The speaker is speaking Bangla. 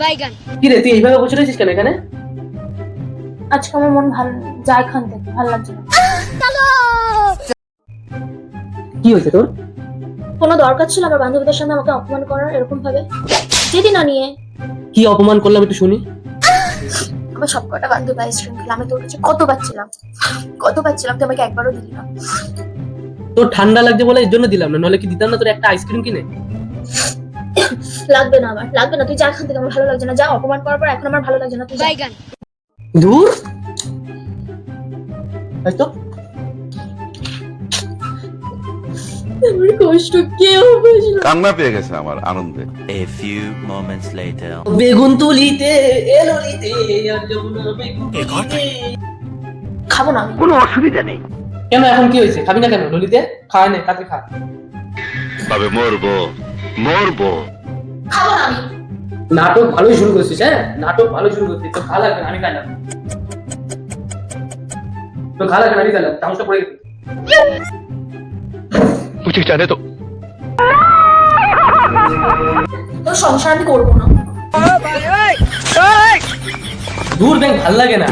বাইগান। কি রে তুই এইভাবে বসে রয়েছিস কেন এখানে? আজকে আমার মন ভালো নেই, যা এখান থেকে, ভালো লাগছে না। কি হয়েছে তোর? কোনো দরকার ছিল আমার বান্ধবীদের সামনে আমাকে অপমান করার এরকম ভাবে? যেদি না নিয়ে কি অপমান করলাম একটু শুনি। আমার সবকটা বান্ধবী আইসক্রিম খেলাম, আমি তোর কাছে কত পাচ্ছিলাম তুই আমাকে একবারও দিলি না। তোর ঠান্ডা লাগছে বলে এর জন্য দিলাম না, নাহলে কি দিতাম না তোর একটা আইসক্রিম কিনে? লাগবে না, আমার লাগবে না, তুই যা এখান থেকে, আমার ভালো লাগছে না, যা। অপমান করার পর এখন আমার ভালো লাগছে না, তুই যা। বাইগান। দূর আজ তো আমার কষ্ট কেউ বুঝলো না। কান্না পেয়ে গেছে আমার আনন্দে। A few moments later. বেগুন তুলিতে এললিতে আর যমুনা বেগুন তুলিতে। খাবো না আমি। কোনো অসুবিধা নেই। কেন এখন কি হয়েছে? খাবি না কেন? ললিতে খায় না, কাতে খা। তবে মরবো। খাবো না আমি। নাটক ভালোই শুরু করছিস, হ্যাঁ নাটক ভালো শুরু করছিস। তো খা লাগবে না, আমি খাইলাম। তো খা লাগবে না, আমি খাইলাম। চামচটা পড়ে গেছে। মুঝে জানে তো। তোর সংসার আমি করবো না। দূর দেখ, ভাল লাগে না।